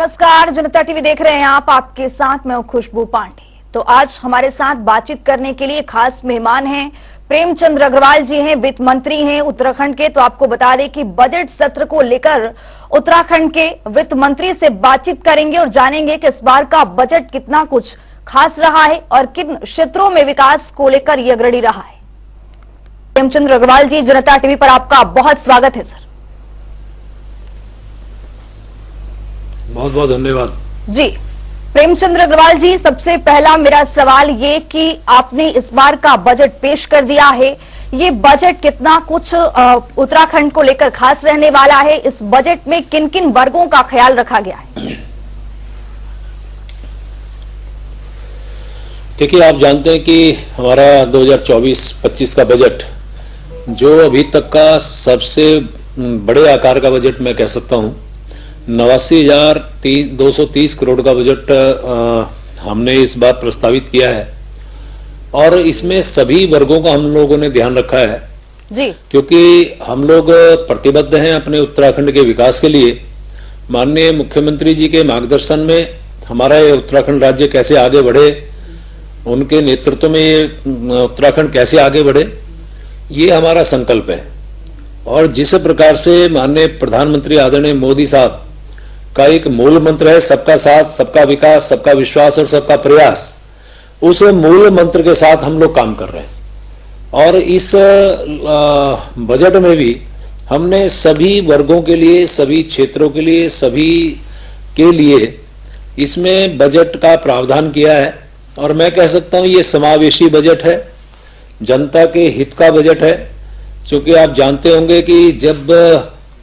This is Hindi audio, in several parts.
नमस्कार, जनता टीवी देख रहे हैं आप। आपके साथ मैं हूं खुशबू पांडे। तो आज हमारे साथ बातचीत करने के लिए खास मेहमान हैं प्रेमचंद्र अग्रवाल जी हैं, वित्त मंत्री हैं उत्तराखंड के। तो आपको बता दें कि बजट सत्र को लेकर उत्तराखंड के वित्त मंत्री से बातचीत करेंगे और जानेंगे कि इस बार का बजट कितना कुछ खास रहा है और किन क्षेत्रों में विकास को लेकर ये अग्रणी रहा है। प्रेमचंद्र अग्रवाल जी, जनता टीवी पर आपका बहुत स्वागत है सर। बहुत बहुत धन्यवाद जी। प्रेमचंद्र अग्रवाल जी, सबसे पहला मेरा सवाल ये कि आपने इस बार का बजट पेश कर दिया है, ये बजट कितना कुछ उत्तराखंड को लेकर खास रहने वाला है? इस बजट में किन किन वर्गों का ख्याल रखा गया है? देखिए, आप जानते हैं कि हमारा 2024-25 का बजट जो अभी तक का सबसे बड़े आकार का बजट मैं कह सकता हूं, 89,230 करोड़ का बजट हमने इस बार प्रस्तावित किया है। और इसमें सभी वर्गों का हम लोगों ने ध्यान रखा है जी, क्योंकि हम लोग प्रतिबद्ध हैं अपने उत्तराखंड के विकास के लिए। माननीय मुख्यमंत्री जी के मार्गदर्शन में हमारा ये उत्तराखंड राज्य कैसे आगे बढ़े, उनके नेतृत्व में ये उत्तराखंड कैसे आगे बढ़े, ये हमारा संकल्प है। और जिस प्रकार से माननीय प्रधानमंत्री आदरणीय मोदी साहब का एक मूल मंत्र है, सबका साथ, सबका विकास, सबका विश्वास और सबका प्रयास, उस मूल मंत्र के साथ हम लोग काम कर रहे हैं। और इस बजट में भी हमने सभी वर्गों के लिए, सभी क्षेत्रों के लिए, सभी के लिए इसमें बजट का प्रावधान किया है। और मैं कह सकता हूं ये समावेशी बजट है, जनता के हित का बजट है। क्योंकि आप जानते होंगे कि जब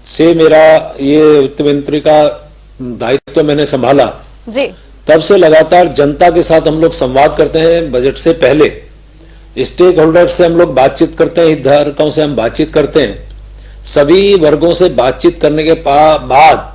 से मेरा ये वित्त मंत्री का दायित्व मैंने संभाला जी, तब से लगातार जनता के साथ हम लोग संवाद करते हैं। बजट से पहले स्टेक होल्डर से हम लोग बातचीत करते हैं, हितधारकों से हम बातचीत करते हैं, सभी वर्गों से बातचीत करने के बाद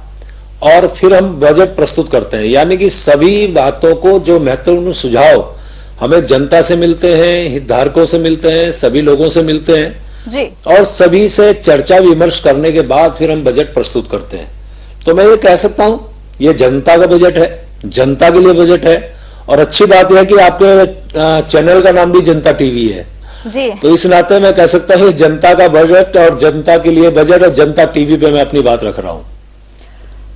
और फिर हम बजट प्रस्तुत करते हैं। यानी कि सभी बातों को जो महत्वपूर्ण सुझाव हमें जनता से मिलते हैं, हितधारकों से मिलते हैं, सभी लोगों से मिलते हैं जी, और सभी से चर्चा विमर्श करने के बाद फिर हम बजट प्रस्तुत करते हैं। तो मैं ये कह सकता हूं ये जनता का बजट है, जनता के लिए बजट है। और अच्छी बात यह है कि आपके चैनल का नाम भी जनता टीवी है जी। तो इस नाते मैं कह सकता हूं जनता का बजट और जनता के लिए बजट और जनता टीवी पे मैं अपनी बात रख रहा हूं।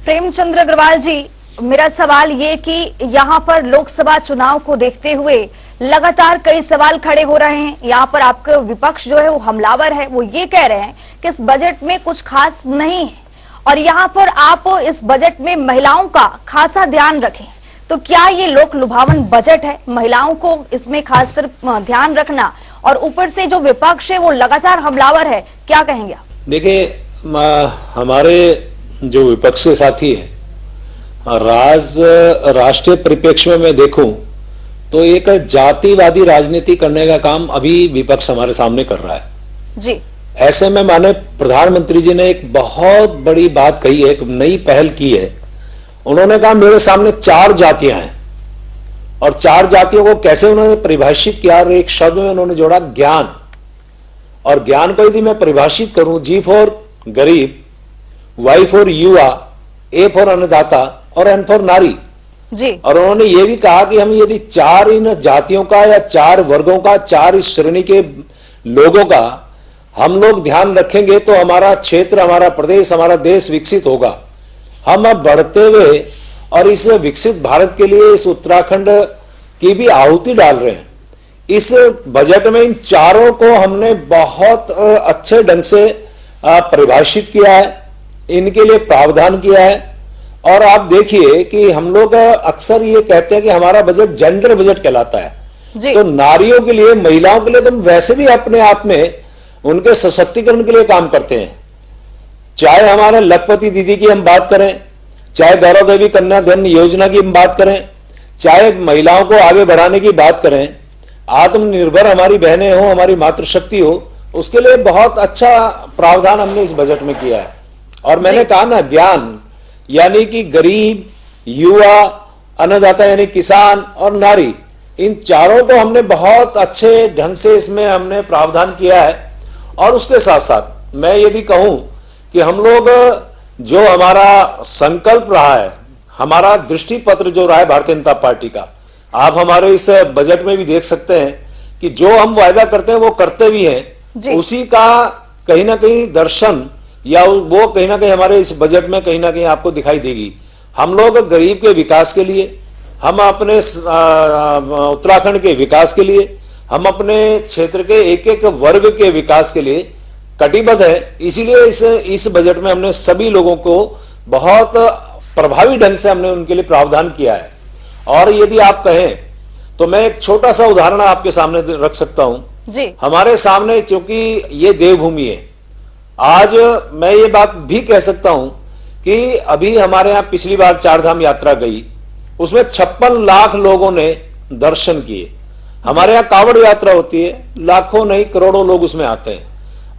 प्रेमचंद्र अग्रवाल जी, मेरा सवाल ये कि यहाँ पर लोकसभा चुनाव को देखते हुए लगातार कई सवाल खड़े हो रहे हैं। यहाँ पर आपका विपक्ष जो है वो हमलावर है, वो ये कह रहे हैं कि इस बजट में कुछ खास नहीं है और यहाँ पर आप इस बजट में महिलाओं का खासा ध्यान रखें। तो क्या ये लोक लुभावन बजट है? महिलाओं को इसमें खासकर ध्यान रखना और ऊपर से जो विपक्ष है वो लगातार हमलावर है, क्या कहेंगे आप? देखिए, हमारे जो विपक्ष के साथी है, राष्ट्रीय परिप्रेक्ष्य में मैं देखूं तो एक जातिवादी राजनीति करने का काम अभी विपक्ष हमारे सामने कर रहा है जी। ऐसे में माने प्रधानमंत्री जी ने एक बहुत बड़ी बात कही है, एक नई पहल की है। उन्होंने कहा मेरे सामने 4 जातियां हैं और 4 जातियों को कैसे उन्होंने परिभाषित किया, और एक शब्द में उन्होंने जोड़ा ज्ञान। और ज्ञान को यदि मैं परिभाषित करूं, G फॉर गरीब, Y फॉर युवा, A फॉर अन्नदाता और N फॉर नारी जी। और उन्होंने ये भी कहा कि हम यदि 4 इन जातियों का या 4 वर्गों का, 4 इस श्रेणी के लोगों का हम लोग ध्यान रखेंगे तो हमारा क्षेत्र, हमारा प्रदेश, हमारा देश विकसित होगा। हम अब बढ़ते हुए और इस विकसित भारत के लिए इस उत्तराखंड की भी आहुति डाल रहे हैं। इस बजट में इन 4 को हमने बहुत अच्छे ढंग से परिभाषित किया है, इनके लिए प्रावधान किया है। और आप देखिए कि हम लोग अक्सर ये कहते हैं कि हमारा बजट जेंडर बजट कहलाता है जी। तो नारियों के लिए, महिलाओं के लिए तो हम वैसे भी अपने आप में उनके सशक्तिकरण के लिए काम करते हैं। चाहे हमारे लखपति दीदी की हम बात करें, चाहे गौरव देवी कन्या धन योजना की हम बात करें, चाहे महिलाओं को आगे बढ़ाने की बात करें, आत्मनिर्भर हमारी बहनें हो, हमारी मातृशक्ति हो, उसके लिए बहुत अच्छा प्रावधान हमने इस बजट में किया है। और मैंने कहा ना, ज्ञान यानी कि गरीब, युवा, अन्नदाता यानी किसान और नारी, इन 4 को हमने बहुत अच्छे ढंग से इसमें हमने प्रावधान किया है। और उसके साथ साथ मैं यदि कहूं कि हम लोग जो हमारा संकल्प रहा है, हमारा दृष्टि पत्र जो रहा है भारतीय जनता पार्टी का, आप हमारे इस बजट में भी देख सकते हैं कि जो हम वायदा करते हैं वो करते भी हैं, उसी का कहीं ना कहीं दर्शन या वो कहीं ना कहीं हमारे इस बजट में कहीं ना कहीं आपको दिखाई देगी। हम लोग गरीब के विकास के लिए, हम अपने उत्तराखंड के विकास के लिए, हम अपने क्षेत्र के एक एक वर्ग के विकास के लिए कटिबद्ध है। इसीलिए इस बजट में हमने सभी लोगों को बहुत प्रभावी ढंग से हमने उनके लिए प्रावधान किया है। और यदि आप कहें तो मैं एक छोटा सा उदाहरण आपके सामने रख सकता हूं जी। हमारे सामने, क्योंकि ये देवभूमि है, आज मैं ये बात भी कह सकता हूं कि अभी हमारे यहां पिछली बार चारधाम यात्रा गई, उसमें 56 लाख लोगों ने दर्शन किए। हमारे यहाँ कांवड़ यात्रा होती है, लाखों नहीं करोड़ों लोग उसमें आते हैं,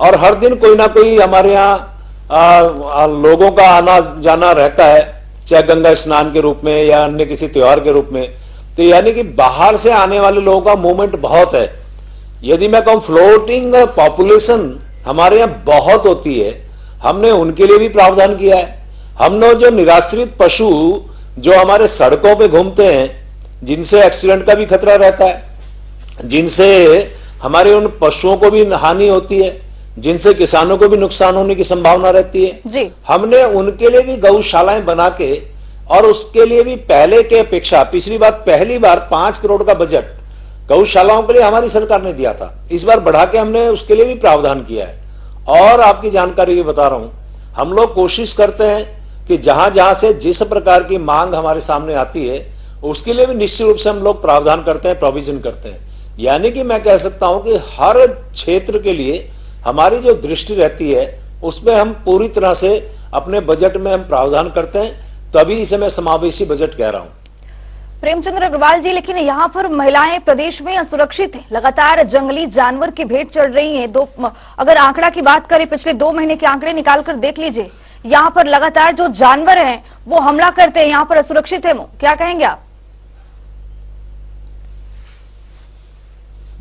और हर दिन कोई ना कोई हमारे यहाँ लोगों का आना जाना रहता है, चाहे गंगा स्नान के रूप में या अन्य किसी त्योहार के रूप में। तो यानी कि बाहर से आने वाले लोगों का मूवमेंट बहुत है। यदि मैं कहूं फ्लोटिंग पॉपुलेशन हमारे यहाँ बहुत होती है, हमने उनके लिए भी प्रावधान किया है। हमने जो निराश्रित पशु जो हमारे सड़कों पे घूमते हैं, जिनसे एक्सीडेंट का भी खतरा रहता है, जिनसे हमारे उन पशुओं को भी हानि होती है, जिनसे किसानों को भी नुकसान होने की संभावना रहती है जी। हमने उनके लिए भी गौशालाएं बना के, और उसके लिए भी पहले के अपेक्षा पिछली बार पहली बार 5 करोड़ का बजट गौशालाओं के लिए हमारी सरकार ने दिया था। इस बार बढ़ा के हमने उसके लिए भी प्रावधान किया है। और आपकी जानकारी ये बता रहा हूं, हम लोग कोशिश करते हैं कि जहां जहां से जिस प्रकार की मांग हमारे सामने आती है, उसके लिए भी निश्चित रूप से हम लोग प्रावधान करते हैं, प्रोविजन करते हैं। यानी कि मैं कह सकता हूं कि हर क्षेत्र के लिए हमारी जो दृष्टि रहती है, उसमें हम पूरी तरह से अपने बजट में हम प्रावधान करते हैं, तभी इसे मैं समावेशी बजट कह रहा हूं। प्रेमचंद्र अग्रवाल जी, लेकिन यहाँ पर महिलाएं प्रदेश में असुरक्षित हैं। लगातार जंगली जानवर की भेंट चढ़ रही है। अगर आंकड़ा की बात करें, पिछले 2 महीने के आंकड़े निकालकर देख लीजिए, यहाँ पर लगातार जो जानवर हैं वो हमला करते हैं, यहाँ पर असुरक्षित है वो। क्या कहेंगे आप?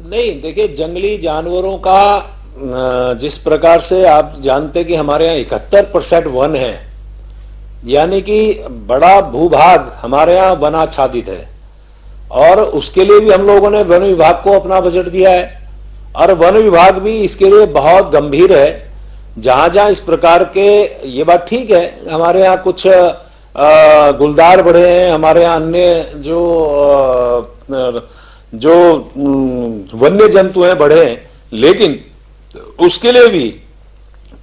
नहीं, देखिए, जंगली जानवरों का जिस प्रकार से आप जानते हैं कि हमारे यहाँ 71% वन है, यानी कि बड़ा भूभाग हमारे यहाँ वनाच्छादित है, और उसके लिए भी हम लोगों ने वन विभाग को अपना बजट दिया है। और वन विभाग भी इसके लिए बहुत गंभीर है। जहां जहां इस प्रकार के, ये बात ठीक है, हमारे यहाँ कुछ गुलदार बढ़े हैं, हमारे यहाँ अन्य जो वन्य जंतु हैं बढ़े हैं, लेकिन उसके लिए भी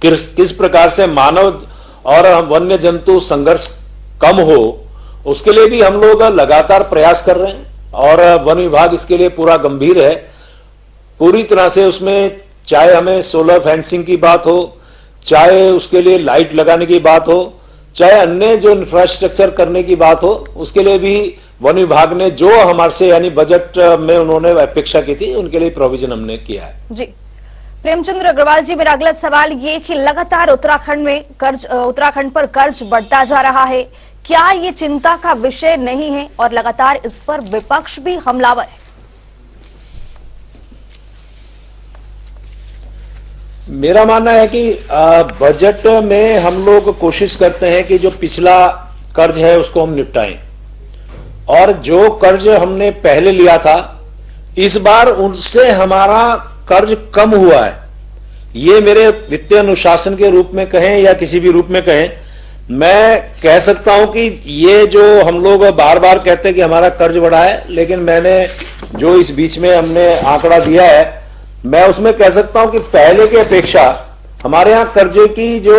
किस प्रकार से मानव और वन्य जंतु संघर्ष कम हो, उसके लिए भी हम लोग लगातार प्रयास कर रहे हैं। और वन विभाग इसके लिए पूरा गंभीर है, पूरी तरह से उसमें, चाहे हमें सोलर फेंसिंग की बात हो, चाहे उसके लिए लाइट लगाने की बात हो, चाहे अन्य जो इंफ्रास्ट्रक्चर करने की बात हो, उसके लिए भी वन विभाग ने जो हमारे से यानी बजट में उन्होंने अपेक्षा की थी, उनके लिए प्रोविजन हमने किया है। जी। प्रेमचंद्र अग्रवाल जी, मेरा अगला सवाल ये कि लगातार उत्तराखंड पर कर्ज बढ़ता जा रहा है, क्या ये चिंता का विषय नहीं है? और लगातार इस पर विपक्ष भी हमलावर है। मेरा मानना है कि बजट में हम लोग कोशिश करते हैं कि जो पिछला कर्ज है उसको हम निपटाएं, और जो कर्ज हमने पहले लिया था इस बार उनसे हमारा कर्ज कम हुआ है। ये मेरे वित्तीय अनुशासन के रूप में कहें या किसी भी रूप में कहें, मैं कह सकता हूं कि ये जो हम लोग बार बार कहते हैं कि हमारा कर्ज बढ़ा है, लेकिन मैंने जो इस बीच में हमने आंकड़ा दिया है, मैं उसमें कह सकता हूं कि पहले की अपेक्षा हमारे यहाँ कर्जे की जो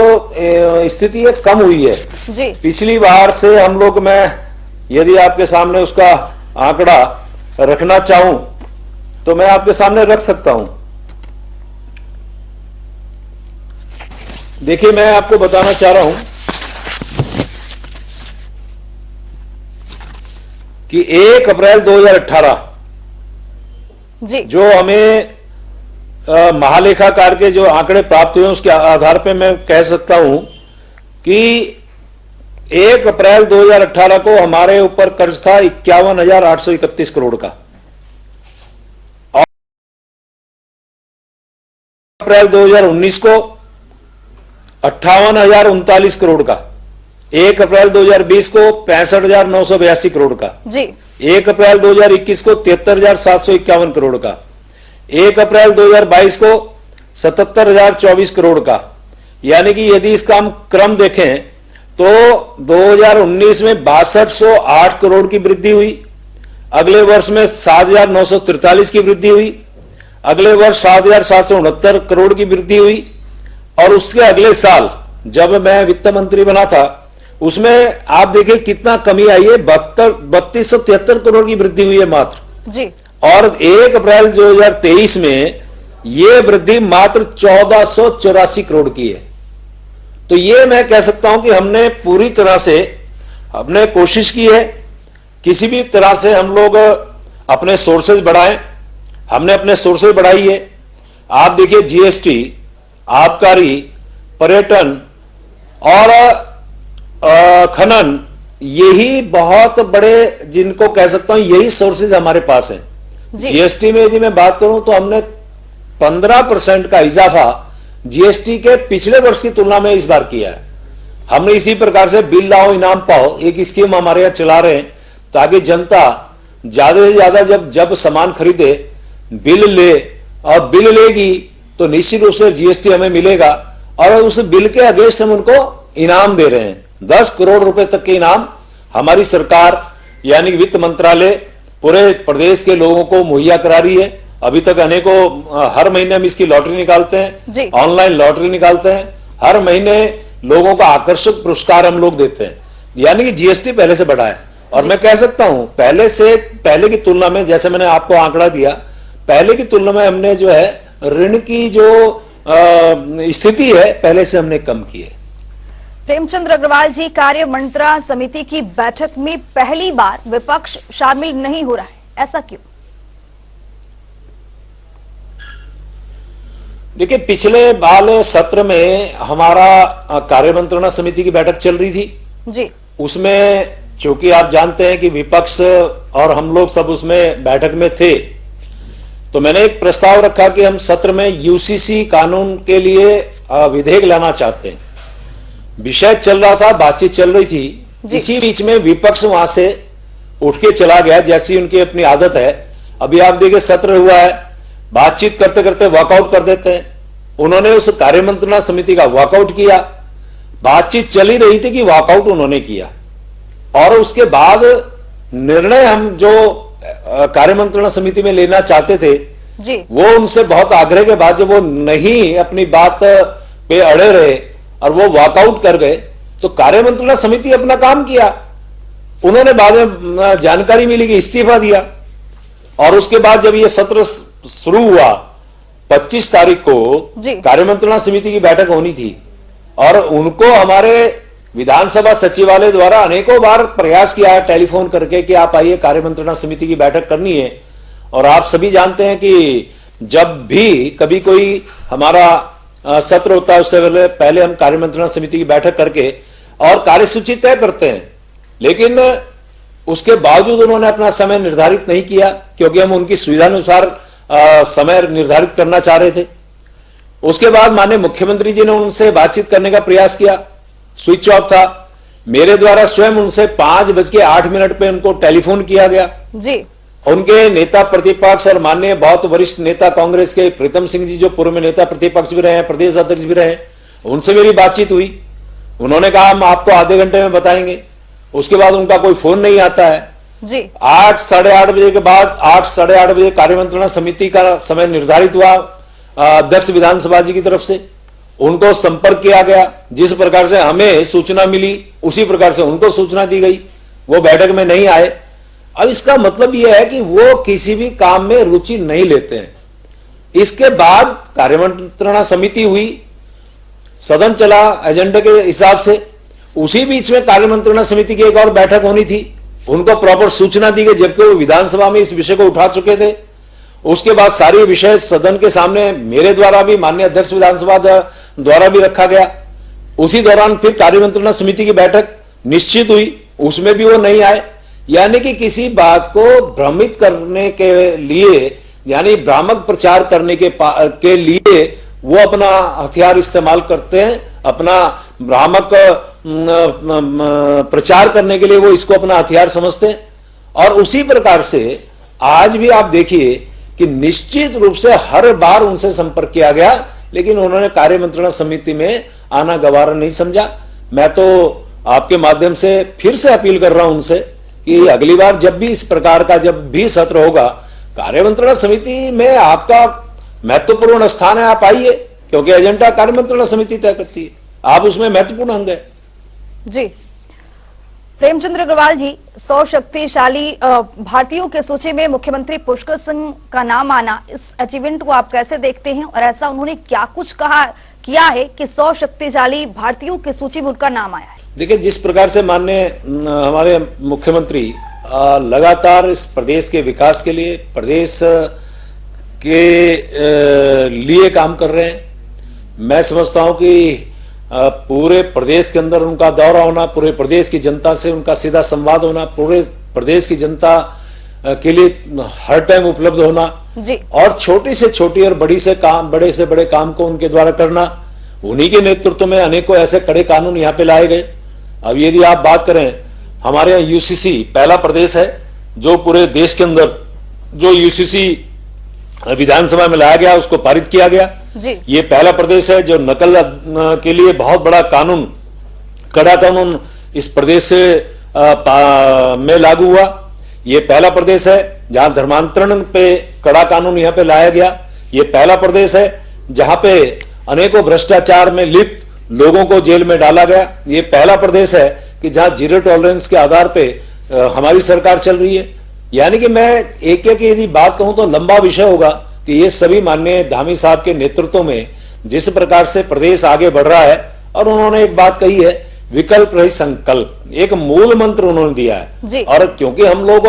स्थिति है कम हुई है जी। पिछली बार से हम लोग, मैं यदि आपके सामने उसका आंकड़ा रखना चाहूं तो मैं आपके सामने रख सकता हूं। देखिए, मैं आपको बताना चाह रहा हूं कि 1 अप्रैल 2018 जी। जो हमें महालेखाकार के जो आंकड़े प्राप्त हुए उसके आधार पर मैं कह सकता हूं कि 1 अप्रैल 2018 को हमारे ऊपर कर्ज था 51,831 करोड़ का, और अप्रैल 2019 को 58,039 करोड़ का। 1 अप्रैल 2020 को 65,982 करोड़ का, जी 1 अप्रैल 2021 को 73,751 करोड़ का, 1 अप्रैल 2022 को 77,024 करोड़ का। यानी कि यदि इसका हम क्रम देखें तो 2019 में 6208 करोड़ की वृद्धि हुई, अगले वर्ष में 7,943 की वृद्धि हुई, अगले वर्ष 7,769 करोड़ की वृद्धि हुई, और उसके अगले साल जब मैं वित्त मंत्री बना था उसमें आप देखिए कितना कमी आई है, 3273 करोड़ की वृद्धि हुई है मात्र जी। और 1 अप्रैल 2023 में यह वृद्धि मात्र 1484 करोड़ की है। तो ये मैं कह सकता हूं कि हमने पूरी तरह से हमने कोशिश की है, किसी भी तरह से हम लोग अपने सोर्सेज बढ़ाएं, हमने अपने सोर्सेज बढ़ाई है। आप देखिए जीएसटी, आबकारी, पर्यटन और खनन, यही बहुत बड़े जिनको कह सकता हूं यही सोर्सेज हमारे पास हैं। जीएसटी में यदि मैं बात करूं तो हमने 15% का इजाफा जीएसटी के पिछले वर्ष की तुलना में इस बार किया है। हमने इसी प्रकार से बिल लाओ इनाम पाओ एक स्कीम हमारे यहां चला रहे हैं, ताकि जनता ज्यादा से ज्यादा जब सामान खरीदे बिल ले, और बिल लेगी तो निश्चित रूप से जीएसटी हमें मिलेगा, और उस बिल के अगेंस्ट हम उनको इनाम दे रहे हैं। 10 करोड़ रुपए तक के इनाम हमारी सरकार यानी वित्त मंत्रालय पूरे प्रदेश के लोगों को मुहैया करा रही है। अभी तक अनेकों हर महीने हम इसकी लॉटरी निकालते हैं, ऑनलाइन लॉटरी निकालते हैं, हर महीने लोगों को आकर्षक पुरस्कार हम लोग देते हैं। यानी कि जीएसटी पहले से बढ़ा है, और मैं कह सकता हूं पहले की तुलना में, जैसे मैंने आपको आंकड़ा दिया, पहले की तुलना में हमने जो है ऋण की जो स्थिति है पहले से हमने कम की है। प्रेमचंद अग्रवाल जी, कार्य मंत्रणा समिति की बैठक में पहली बार विपक्ष शामिल नहीं हो रहा है, ऐसा क्यों? देखिए, पिछले वाले सत्र में हमारा कार्य मंत्रणा समिति की बैठक चल रही थी जी। उसमें चूंकि आप जानते हैं कि विपक्ष और हम लोग सब उसमें बैठक में थे, तो मैंने एक प्रस्ताव रखा कि हम सत्र में यूसीसी कानून के लिए विधेयक लाना चाहते हैं। विषय चल रहा था, बातचीत चल रही थी, इसी बीच में विपक्ष वहां से उठ के चला गया, जैसी उनकी अपनी आदत है। अभी आप देखिए सत्र हुआ है, बातचीत करते करते वॉकआउट कर देते हैं। उन्होंने उस कार्य मंत्रणा समिति का वॉकआउट किया, बातचीत चली रही थी कि वॉकआउट उन्होंने किया, और उसके बाद निर्णय हम जो कार्य मंत्रणा समिति में लेना चाहते थे जी, वो उनसे बहुत आग्रह के बाद जब वो नहीं अपनी बात पे अड़े रहे और वो वॉकआउट कर गए, तो कार्य मंत्रणा समिति अपना काम किया। उन्होंने बाद में जानकारी मिली कि इस्तीफा दिया, और उसके बाद जब ये सत्र शुरू हुआ 25 तारीख को कार्य मंत्रणा समिति की बैठक होनी थी, और उनको हमारे विधानसभा सचिवालय द्वारा अनेकों बार प्रयास किया है टेलीफोन करके कि आप आइए, कार्य मंत्रणा समिति की बैठक करनी है। और आप सभी जानते हैं कि जब भी कभी कोई हमारा सत्र होता है उससे पहले हम कार्य मंत्रणा समिति की बैठक करके और कार्यसूची तय करते हैं, लेकिन उसके बावजूद उन्होंने अपना समय निर्धारित नहीं किया, क्योंकि हम उनकी सुविधानुसार समय निर्धारित करना चाह रहे थे। उसके बाद माननीय मुख्यमंत्री जी ने उनसे बातचीत करने का प्रयास किया, स्विच ऑफ था। मेरे द्वारा स्वयं उनसे 5:08 पे उनको टेलीफोन किया गया जी। उनके नेता प्रतिपक्ष और माननीय बहुत वरिष्ठ नेता कांग्रेस के प्रीतम सिंह जी, जो पूर्व में नेता प्रतिपक्ष भी रहे हैं, प्रदेश अध्यक्ष भी रहे, उनसे मेरी बातचीत हुई। उन्होंने कहा हम आपको आधे घंटे में बताएंगे। उसके बाद उनका कोई फोन नहीं आता है जी। 8 साढ़े 8 बजे के बाद 8 साढ़े 8 बजे कार्य मंत्रणा समिति का समय निर्धारित हुआ अध्यक्ष विधानसभा जी की तरफ से, उनको संपर्क किया गया। जिस प्रकार से हमें सूचना मिली उसी प्रकार से उनको सूचना दी गई, वो बैठक में नहीं आए। अब इसका मतलब यह है कि वो किसी भी काम में रुचि नहीं लेते हैं। इसके बाद कार्य मंत्रणा समिति हुई, सदन चला एजेंडे के हिसाब से। उसी बीच में कार्य मंत्रणा समिति की एक और बैठक होनी थी, उनको प्रॉपर सूचना दी गई, जबकि वो विधानसभा में इस विषय को उठा चुके थे। उसके बाद सारी विषय सदन के सामने मेरे द्वारा भी, माननीय अध्यक्ष विधानसभा द्वारा भी रखा गया। उसी दौरान फिर कार्य मंत्रणा समिति की बैठक निश्चित हुई, उसमें भी वो नहीं आए। यानी कि किसी बात को भ्रमित करने के लिए, यानी भ्रामक प्रचार करने के लिए वो अपना हथियार इस्तेमाल करते हैं अपना भ्रामक प्रचार करने के लिए वो इसको अपना हथियार समझते हैं। और उसी प्रकार से आज भी आप देखिए कि निश्चित रूप से हर बार उनसे संपर्क किया गया, लेकिन उन्होंने कार्य मंत्रणा समिति में आना गवारा नहीं समझा। मैं तो आपके माध्यम से फिर से अपील कर रहा हूं उनसे कि अगली बार जब भी इस प्रकार का जब भी सत्र होगा, कार्य मंत्रणा समिति में आपका महत्वपूर्ण स्थान है, आप आइए, क्योंकि एजेंडा कार्य मंत्रणा समिति तय करती है, आप उसमें महत्वपूर्ण अंग है। जी प्रेमचंद्र अग्रवाल जी, 100 शक्तिशाली भारतीयों के सूची में मुख्यमंत्री पुष्कर सिंह का नाम आना, इस अचीवमेंट को आप कैसे देखते हैं और ऐसा उन्होंने क्या कुछ किया है कि 100 शक्तिशाली भारतीयों की सूची में उनका नाम आया है? देखिए, जिस प्रकार से माननीय हमारे मुख्यमंत्री लगातार इस प्रदेश के विकास के लिए, प्रदेश के लिए काम कर रहे हैं, मैं समझता हूं कि पूरे प्रदेश के अंदर उनका दौरा होना, पूरे प्रदेश की जनता से उनका सीधा संवाद होना, पूरे प्रदेश की जनता के लिए हर टाइम उपलब्ध होना जी। और छोटी से छोटी और बड़ी से काम, बड़े से बड़े काम को उनके द्वारा करना, उन्हीं के नेतृत्व में अनेकों ऐसे कड़े कानून यहाँ पे लाए गए। अब यदि आप बात करें, हमारे यहाँ यूसीसी पहला प्रदेश है जो पूरे देश के अंदर जो यूसीसी विधानसभा में लाया गया, उसको पारित किया गया जी। ये पहला प्रदेश है जो नकल के लिए बहुत बड़ा कानून, कड़ा कानून इस प्रदेश से में लागू हुआ। ये पहला प्रदेश है जहां धर्मांतरण पे कड़ा कानून यहाँ पे लाया गया। ये पहला प्रदेश है जहां पे अनेकों भ्रष्टाचार में लिप्त लोगों को जेल में डाला गया। ये पहला प्रदेश है कि जहां जीरो टॉलरेंस के आधार पे हमारी सरकार चल रही है। यानी कि मैं एक एक यदि बात कहूं तो लंबा विषय होगा कि ये सभी माननीय धामी साहब के नेतृत्व में जिस प्रकार से प्रदेश आगे बढ़ रहा है, और उन्होंने एक बात कही है, विकल्प रहित संकल्प, एक मूल मंत्र उन्होंने दिया है। और क्योंकि हम लोग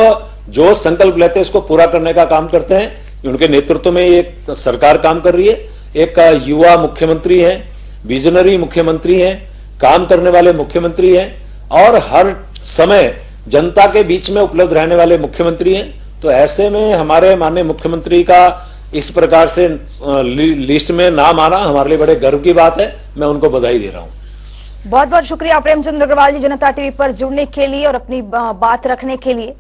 जो संकल्प लेते हैं उसको पूरा करने का काम करते हैं, उनके नेतृत्व में एक सरकार काम कर रही है। एक युवा मुख्यमंत्री है, विजनरी मुख्यमंत्री हैं, काम करने वाले मुख्यमंत्री हैं और हर समय जनता के बीच में उपलब्ध रहने वाले मुख्यमंत्री हैं। तो ऐसे में हमारे माननीय मुख्यमंत्री का इस प्रकार से लिस्ट में नाम आना हमारे लिए बड़े गर्व की बात है। मैं उनको बधाई दे रहा हूं। बहुत बहुत शुक्रिया प्रेमचंद्र अग्रवाल जी, जनता टीवी पर जुड़ने के लिए और अपनी बात रखने के लिए।